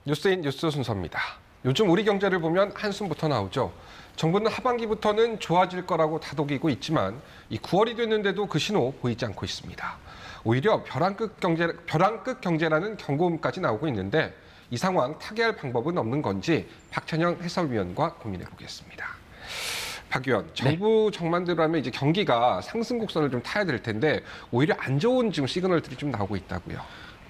뉴스인 뉴스 순서입니다. 요즘 우리 경제를 보면 한숨부터 나오죠. 정부는 하반기부터는 좋아질 거라고 다독이고 있지만 이 9월이 됐는데도 그 신호 보이지 않고 있습니다. 오히려 벼랑끝 경제라는 경고음까지 나오고 있는데 이 상황 타개할 방법은 없는 건지 박찬영 해설위원과 고민해 보겠습니다. 박 의원, 정부 정만대로라면 이제 경기가 상승 곡선을 좀 타야 될 텐데 오히려 안 좋은 지금 시그널들이 좀 나오고 있다고요.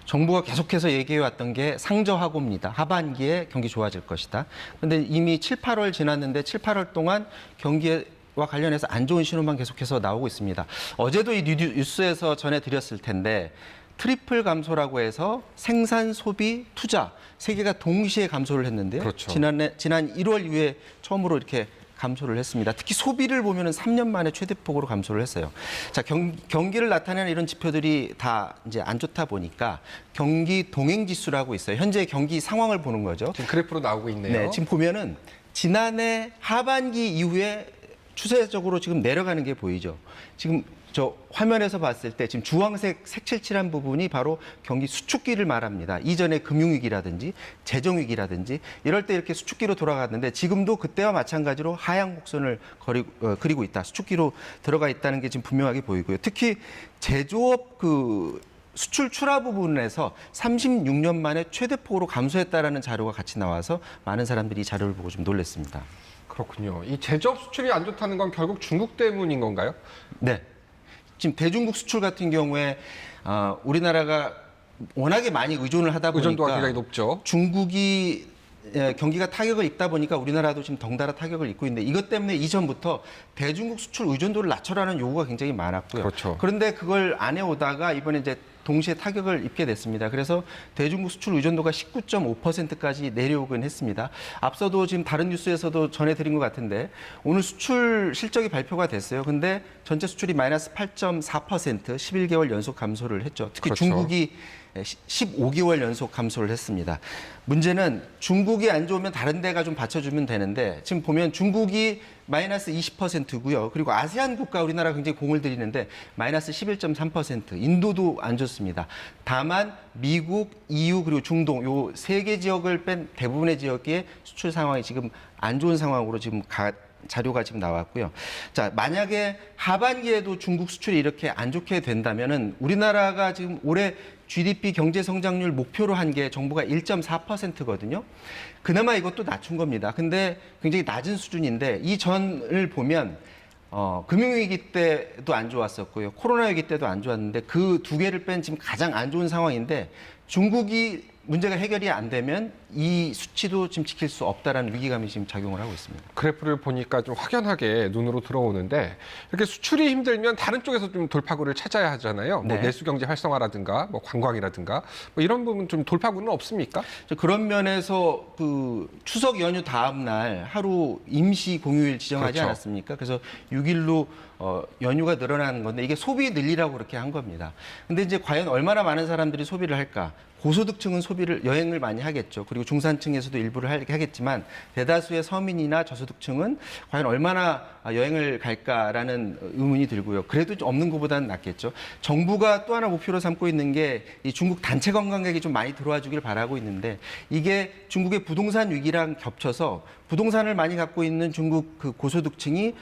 정부가 계속해서 얘기해왔던 게 상저하고입니다. 하반기에 경기 좋아질 것이다. 그런데 이미 7, 8월 지났는데 7, 8월 동안 경기와 관련해서 안 좋은 신호만 계속해서 나오고 있습니다. 어제도 이 뉴스에서 전해드렸을 텐데 트리플 감소라고 해서 생산, 소비, 투자 세 개가 동시에 감소를 했는데요. 그렇죠. 지난 1월 이후에 처음으로 이렇게 감소를 했습니다. 특히 소비를 보면은 3년 만에 최대폭으로 감소를 했어요. 자, 경기를 나타내는 이런 지표들이 다 이제 안 좋다 보니까 경기 동행 지수라고 있어요. 현재 경기 상황을 보는 거죠. 지금 그래프로 나오고 있네요. 네, 지금 보면은 지난해 하반기 이후에 추세적으로 지금 내려가는 게 보이죠. 지금 저 화면에서 봤을 때 지금 주황색 색칠칠한 부분이 바로 경기 수축기를 말합니다. 이전에 금융위기라든지 재정위기라든지 이럴 때 이렇게 수축기로 돌아갔는데 지금도 그때와 마찬가지로 하향 곡선을 그리고 있다. 수축기로 들어가 있다는 게 지금 분명하게 보이고요. 특히 제조업 수출 출하 부분에서 36년 만에 최대폭으로 감소했다라는 자료가 같이 나와서 많은 사람들이 이 자료를 보고 좀 놀랐습니다. 그렇군요. 이 제조업 수출이 안 좋다는 건 결국 중국 때문인 건가요? 네. 지금 대중국 수출 같은 경우에 우리나라가 워낙에 많이 의존을 하다 보니까 의존도가 굉장히 높죠. 중국이 경기가 타격을 입다 보니까 우리나라도 지금 덩달아 타격을 입고 있는데 이것 때문에 이전부터 대중국 수출 의존도를 낮춰라는 요구가 굉장히 많았고요. 그렇죠. 그런데 그걸 안 해오다가 이번에 이제 동시에 타격을 입게 됐습니다. 그래서 대중국 수출 의존도가 19.5%까지 내려오긴 했습니다. 앞서도 지금 다른 뉴스에서도 전해드린 것 같은데 오늘 수출 실적이 발표가 됐어요. 근데 전체 수출이 마이너스 8.4% 11개월 연속 감소를 했죠. 특히 그렇죠. 중국이 15개월 연속 감소를 했습니다. 문제는 중국이 안 좋으면 다른 데가 좀 받쳐주면 되는데 지금 보면 중국이 마이너스 20%고요. 그리고 아세안 국가 우리나라 굉장히 공을 들이는데 마이너스 11.3%. 인도도 안 좋습니다. 다만 미국, EU 그리고 중동 요 세 개 지역을 뺀 대부분의 지역의 수출 상황이 지금 안 좋은 상황으로 지금 자료가 지금 나왔고요. 자, 만약에 하반기에도 중국 수출이 이렇게 안 좋게 된다면은 우리나라가 지금 올해 GDP 경제 성장률 목표로 한 게 정부가 1.4%거든요. 그나마 이것도 낮춘 겁니다. 근데 굉장히 낮은 수준인데 이 전을 보면 금융위기 때도 안 좋았었고요. 코로나 위기 때도 안 좋았는데 그 두 개를 뺀 지금 가장 안 좋은 상황인데 중국이 문제가 해결이 안 되면 이 수치도 지금 지킬 수 없다라는 위기감이 지금 작용을 하고 있습니다. 그래프를 보니까 좀 확연하게 눈으로 들어오는데 이렇게 수출이 힘들면 다른 쪽에서 좀 돌파구를 찾아야 하잖아요. 뭐 네. 내수 경제 활성화라든가 뭐 관광이라든가 뭐 이런 부분 좀 돌파구는 없습니까? 그런 면에서 추석 연휴 다음 날 하루 임시 공휴일 지정하지 그렇죠. 않았습니까? 그래서 6일로 연휴가 늘어나는 건데 이게 소비 늘리라고 그렇게 한 겁니다. 근데 이제 과연 얼마나 많은 사람들이 소비를 할까? 고소득층은 여행을 많이 하겠죠. 그리고 중산층에서도 일부를 하겠지만 대다수의 서민이나 저소득층은 과연 얼마나 여행을 갈까라는 의문이 들고요. 그래도 없는 것보다는 낫겠죠. 정부가 또 하나 목표로 삼고 있는 게 이 중국 단체 관광객이 좀 많이 들어와 주길 바라고 있는데 이게 중국의 부동산 위기랑 겹쳐서 부동산을 많이 갖고 있는 중국 고소득층이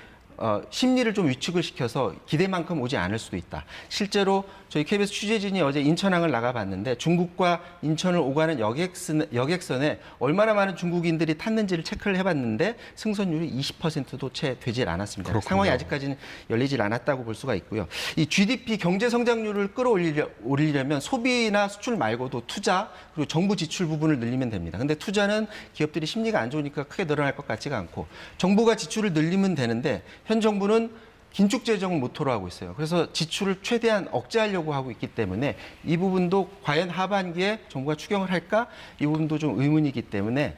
심리를 좀 위축을 시켜서 기대만큼 오지 않을 수도 있다. 실제로 저희 KBS 취재진이 어제 인천항을 나가봤는데 중국과 인천을 오가는 여객선에 얼마나 많은 중국인들이 탔는지를 체크를 해봤는데 승선율이 20%도 채 되질 않았습니다. 그렇군요. 상황이 아직까지는 열리질 않았다고 볼 수가 있고요. 이 GDP 경제 성장률을 끌어올리려면 소비나 수출 말고도 투자 그리고 정부 지출 부분을 늘리면 됩니다. 근데 투자는 기업들이 심리가 안 좋으니까 크게 늘어날 것 같지가 않고 정부가 지출을 늘리면 되는데 현 정부는 긴축 재정을 모토로 하고 있어요. 그래서 지출을 최대한 억제하려고 하고 있기 때문에 이 부분도 과연 하반기에 정부가 추경을 할까? 이 부분도 좀 의문이기 때문에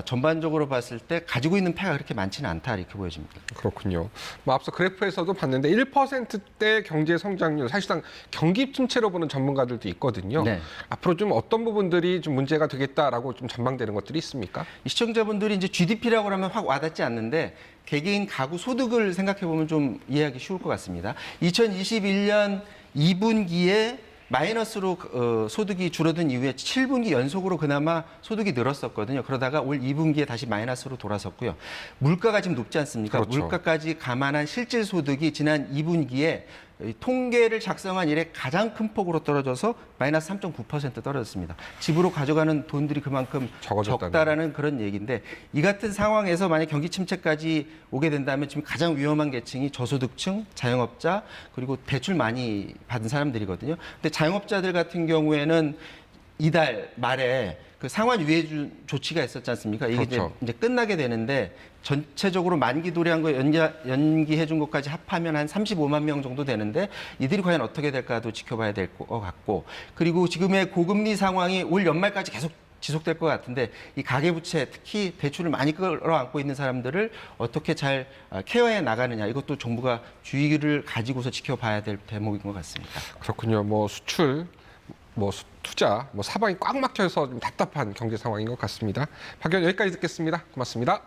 전반적으로 봤을 때 가지고 있는 패가 그렇게 많지는 않다 이렇게 보여집니다. 그렇군요. 뭐 앞서 그래프에서도 봤는데 1%대 경제 성장률 사실상 경기 침체로 보는 전문가들도 있거든요. 네. 앞으로 좀 어떤 부분들이 좀 문제가 되겠다라고 좀 전망되는 것들이 있습니까? 이 시청자분들이 이제 GDP라고 하면 확 와닿지 않는데 개개인 가구 소득을 생각해 보면 좀 이해하기 쉬울 것 같습니다. 2021년 2분기에 마이너스로 소득이 줄어든 이후에 7분기 연속으로 그나마 소득이 늘었었거든요. 그러다가 올 2분기에 다시 마이너스로 돌아섰고요. 물가가 지금 높지 않습니까? 그렇죠. 물가까지 감안한 실질 소득이 지난 2분기에 통계를 작성한 이래 가장 큰 폭으로 떨어져서 마이너스 3.9% 떨어졌습니다. 집으로 가져가는 돈들이 그만큼 적어졌다는. 적다라는 그런 얘기인데 이 같은 상황에서 만약 경기 침체까지 오게 된다면 지금 가장 위험한 계층이 저소득층, 자영업자 그리고 대출 많이 받은 사람들이거든요. 근데 자영업자들 같은 경우에는 이달 말에 그 상환 유예 조치가 있었지 않습니까? 이게 그렇죠. 이제 끝나게 되는데 전체적으로 만기 도래한 거 연기해 준 것까지 합하면 한 35만 명 정도 되는데 이들이 과연 어떻게 될까도 지켜봐야 될 것 같고 그리고 지금의 고금리 상황이 올 연말까지 계속 지속될 것 같은데 이 가계부채 특히 대출을 많이 끌어안고 있는 사람들을 어떻게 잘 케어해 나가느냐 이것도 정부가 주의를 가지고서 지켜봐야 될 대목인 것 같습니다. 그렇군요. 뭐 수출, 뭐 투자, 뭐 사방이 꽉 막혀서 좀 답답한 경제 상황인 것 같습니다. 박 의원 여기까지 듣겠습니다. 고맙습니다.